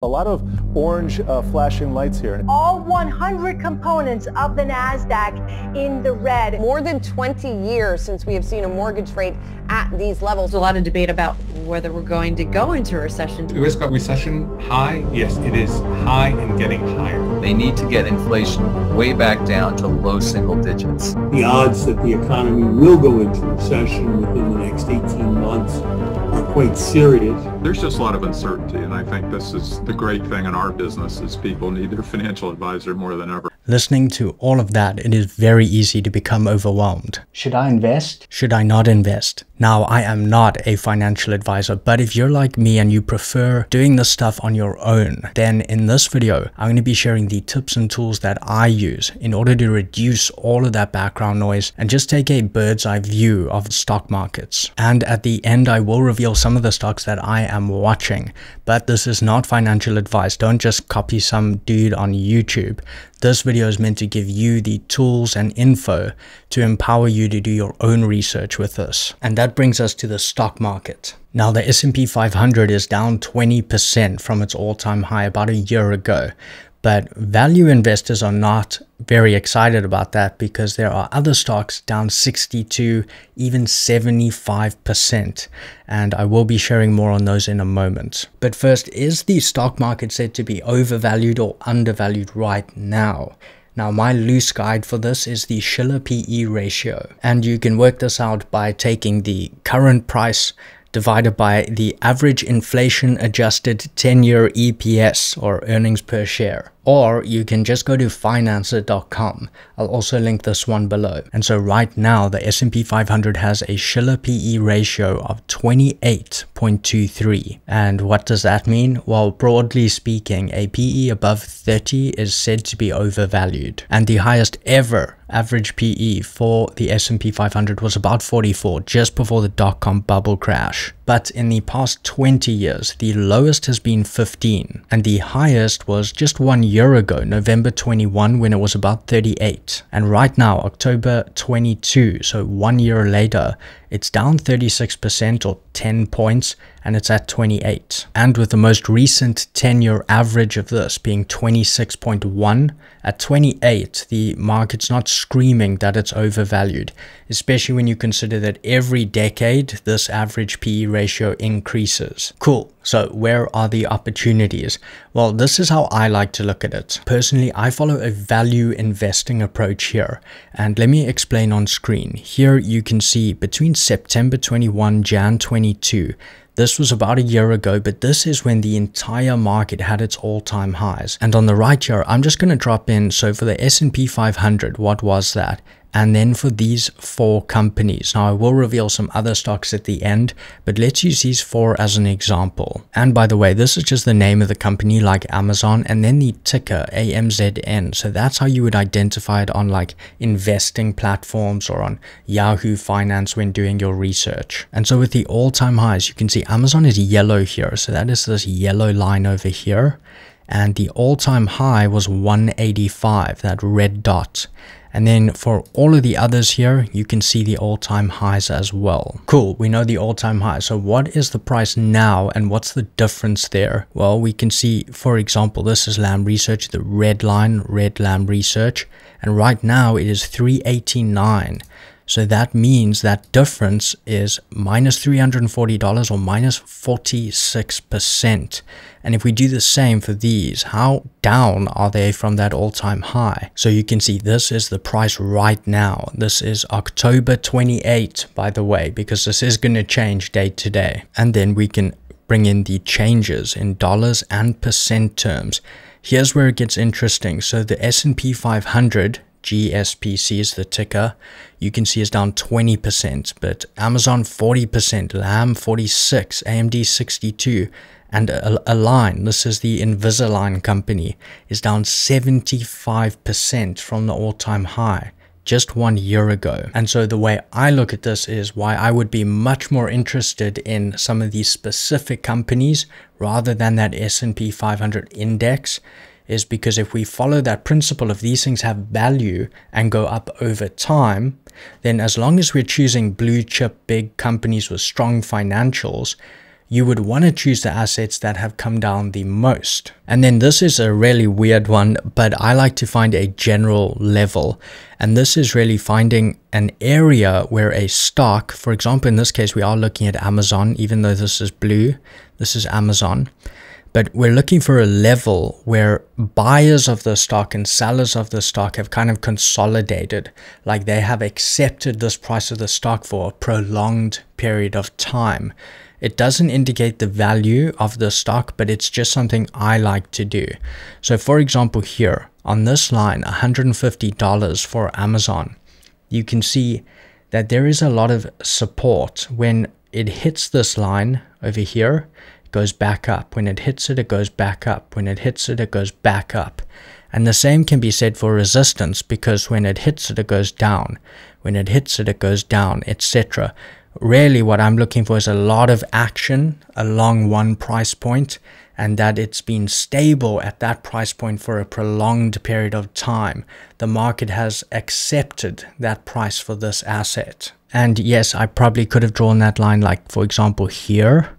A lot of orange flashing lights here. All 100 components of the NASDAQ in the red. More than 20 years since we have seen a mortgage rate at these levels. There's a lot of debate about whether we're going to go into a recession. The risk of recession high? Yes, it is high and getting higher. They need to get inflation way back down to low single digits. The odds that the economy will go into recession within the next 18 months are quite serious. There's just a lot of uncertainty, and I think this is the great thing in our business is people need their financial advisor more than ever. Listening to all of that, it is very easy to become overwhelmed. Should I invest? Should I not invest? Now, I am not a financial advisor, but if you're like me and you prefer doing this stuff on your own, then in this video, I'm going to be sharing the tips and tools that I use in order to reduce all of that background noise and just take a bird's eye view of stock markets. And at the end, I will reveal some of the stocks that I am watching, but this is not financial advice. Don't just copy some dude on YouTube. This video is meant to give you the tools and info to empower you to do your own research with this. And that brings us to the stock market. Now, the S&P 500 is down 20% from its all-time high about a year ago. But value investors are not very excited about that because there are other stocks down 62, even 75%. And I will be sharing more on those in a moment. But first, is the stock market said to be overvalued or undervalued right now? Now, my loose guide for this is the Shiller PE ratio. And you can work this out by taking the current price divided by the average inflation adjusted 10-year EPS or earnings per share. Or you can just go to financer.com. I'll also link this one below. And so right now, the S&P 500 has a Shiller PE ratio of 28.23. And what does that mean? Well, broadly speaking, a PE above 30 is said to be overvalued. And the highest ever average PE for the S&P 500 was about 44, just before the dot-com bubble crash. But in the past 20 years, the lowest has been 15, and the highest was just 1 year ago, November 21, when it was about 38. And right now, October 22, so 1 year later, it's down 36% or 10 points, and it's at 28. And with the most recent 10-year average of this being 26.1, at 28, the market's not screaming that it's overvalued, especially when you consider that every decade, this average PE ratio increases. Cool. So where are the opportunities? Well, this is how I like to look at it. Personally, I follow a value investing approach here. And let me explain on screen. Here you can see between September 21, Jan 22, this was about a year ago, but this is when the entire market had its all-time highs. And on the right here, I'm just going to drop in. So for the S&P 500, what was that? And then for these 4 companies. Now I will reveal some other stocks at the end, but let's use these 4 as an example. And by the way, this is just the name of the company like Amazon and then the ticker AMZN. So that's how you would identify it on like investing platforms or on Yahoo Finance when doing your research. And so with the all-time highs, you can see Amazon is yellow here. So that is this yellow line over here. And the all-time high was 185, that red dot. And then for all of the others here, you can see the all-time highs as well. Cool, we know the all-time high. So what is the price now and what's the difference there? Well, we can see, for example, this is Lamb Research, the red line, red Lamb Research. And right now it is 389. So that means that difference is minus $340 or minus 46%. And if we do the same for these, how down are they from that all-time high? So you can see this is the price right now. This is October 28, by the way, because this is going to change day to day. And then we can bring in the changes in dollars and percent terms. Here's where it gets interesting. So the S&P 500, GSPC is the ticker, you can see is down 20%, but Amazon 40%, Lamb 46%, AMD 62%, and Align, this is the Invisalign company, is down 75% from the all-time high just 1 year ago. And so the way I look at this is why I would be much more interested in some of these specific companies rather than that S&P 500 index, is because if we follow that principle of these things have value and go up over time, then as long as we're choosing blue chip big companies with strong financials, you would want to choose the assets that have come down the most. And then this is a really weird one, but I like to find a general level. And this is really finding an area where a stock, for example, in this case, we are looking at Amazon, even though this is blue, this is Amazon. But we're looking for a level where buyers of the stock and sellers of the stock have kind of consolidated, like they have accepted this price of the stock for a prolonged period of time. It doesn't indicate the value of the stock, but it's just something I like to do. So for example, here on this line, $150 for Amazon, you can see that there is a lot of support. When it hits this line over here, it goes back up. When it hits it, it goes back up. When it hits it, it goes back up. And the same can be said for resistance, because when it hits it, it goes down. When it hits it, it goes down, etc. Really, what I'm looking for is a lot of action along one price point, and that it's been stable at that price point for a prolonged period of time. The market has accepted that price for this asset. And yes, I probably could have drawn that line, like for example here,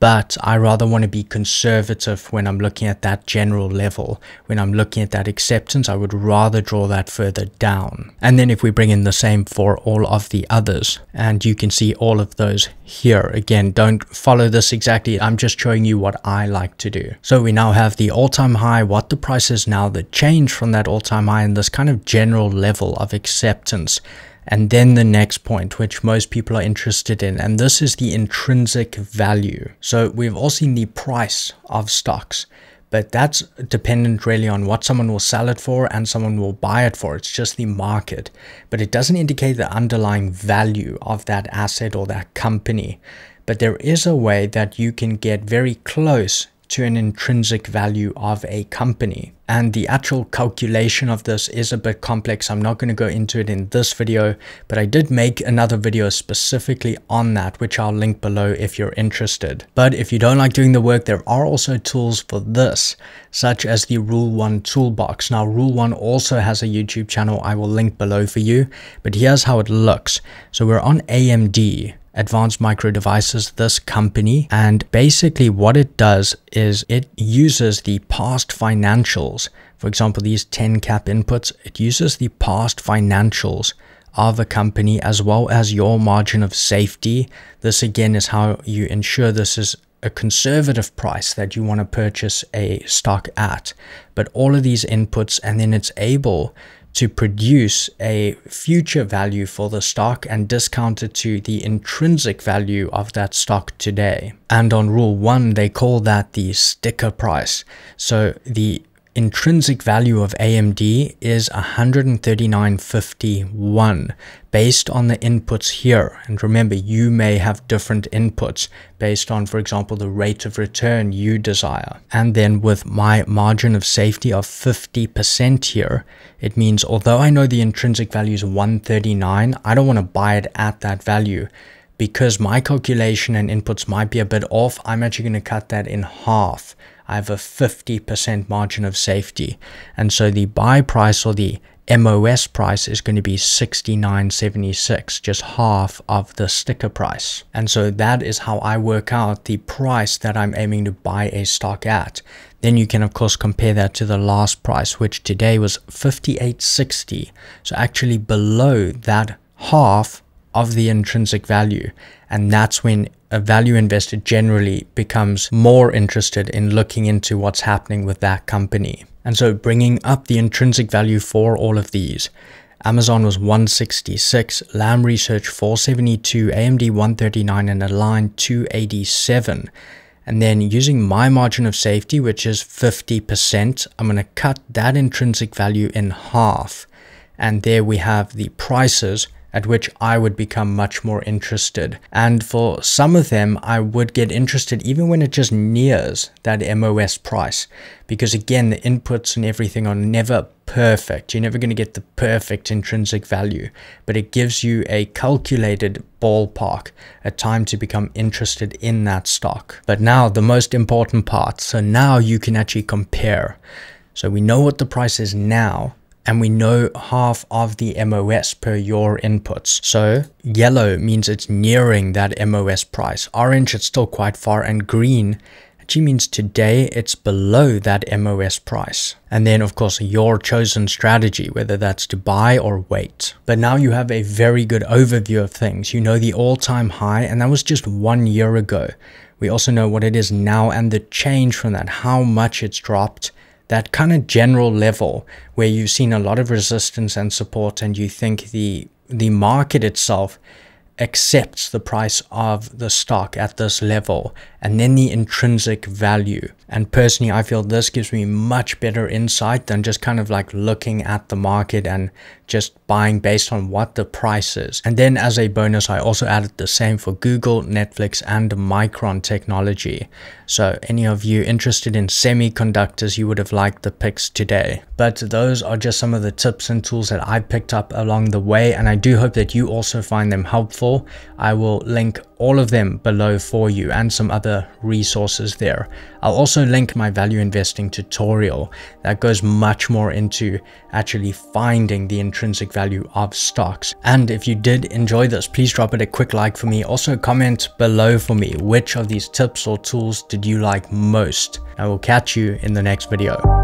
but I rather want to be conservative when I'm looking at that general level. When I'm looking at that acceptance, I would rather draw that further down. And then if we bring in the same for all of the others, and you can see all of those here. Again, don't follow this exactly. I'm just showing you what I like to do. So we now have the all-time high, what the price is now, the change from that all-time high, and this kind of general level of acceptance. And then the next point, which most people are interested in, and this is the intrinsic value. So we've all seen the price of stocks, but that's dependent really on what someone will sell it for and someone will buy it for. It's just the market, but it doesn't indicate the underlying value of that asset or that company. But there is a way that you can get very close to an intrinsic value of a company. And the actual calculation of this is a bit complex. I'm not going to go into it in this video, but I did make another video specifically on that, which I'll link below if you're interested. But if you don't like doing the work, there are also tools for this, such as the Rule 1 toolbox. Now, Rule 1 also has a YouTube channel I will link below for you, but here's how it looks. So we're on AMD, Advanced Micro Devices, this company, and basically what it does is it uses the past financials. For example, these 10 cap inputs, it uses the past financials of a company as well as your margin of safety. This again is how you ensure this is a conservative price that you want to purchase a stock at. But all of these inputs, and then it's able to produce a future value for the stock and discount it to the intrinsic value of that stock today. And on Rule 1, they call that the sticker price. So the intrinsic value of AMD is 139.51 based on the inputs here. And remember, you may have different inputs based on, for example, the rate of return you desire. And then with my margin of safety of 50% here, it means although I know the intrinsic value is 139, I don't want to buy it at that value. Because my calculation and inputs might be a bit off, I'm actually going to cut that in half. I have a 50% margin of safety. And so the buy price, or the MOS price, is going to be 69.76, just half of the sticker price. And so that is how I work out the price that I'm aiming to buy a stock at. Then you can of course compare that to the last price, which today was 58.60. So actually below that half of the intrinsic value. And that's when a value investor generally becomes more interested in looking into what's happening with that company. And so bringing up the intrinsic value for all of these, Amazon was 166, Lam Research 472, AMD 139, and Align 287. And then using my margin of safety, which is 50%, I'm going to cut that intrinsic value in half. And there we have the prices at which I would become much more interested. And for some of them, I would get interested even when it just nears that MOS price. Because again, the inputs and everything are never perfect. You're never going to get the perfect intrinsic value, but it gives you a calculated ballpark, a time to become interested in that stock. But now the most important part. So now you can actually compare. So we know what the price is now. and we know half of the MOS per your inputs. So yellow means it's nearing that MOS price, orange it's still quite far, and green actually means today it's below that MOS price. And then of course your chosen strategy, whether that's to buy or wait. But now you have a very good overview of things. You know the all-time high, and that was just 1 year ago. We also know what it is now and the change from that, how much it's dropped, that kind of general level where you've seen a lot of resistance and support, and you think the market itself accepts the price of the stock at this level, and then the intrinsic value. And personally, I feel this gives me much better insight than just kind of like looking at the market and just buying based on what the price is. And then as a bonus, I also added the same for Google, Netflix, and Micron Technology. So any of you interested in semiconductors, you would have liked the picks today. But those are just some of the tips and tools that I picked up along the way, and I do hope that you also find them helpful. I will link all of them below for you and some other resources there. I'll also link my value investing tutorial that goes much more into actually finding the intrinsic value of stocks. And if you did enjoy this, please drop it a quick like for me. Also comment below for me which of these tips or tools did you like most. I will catch you in the next video.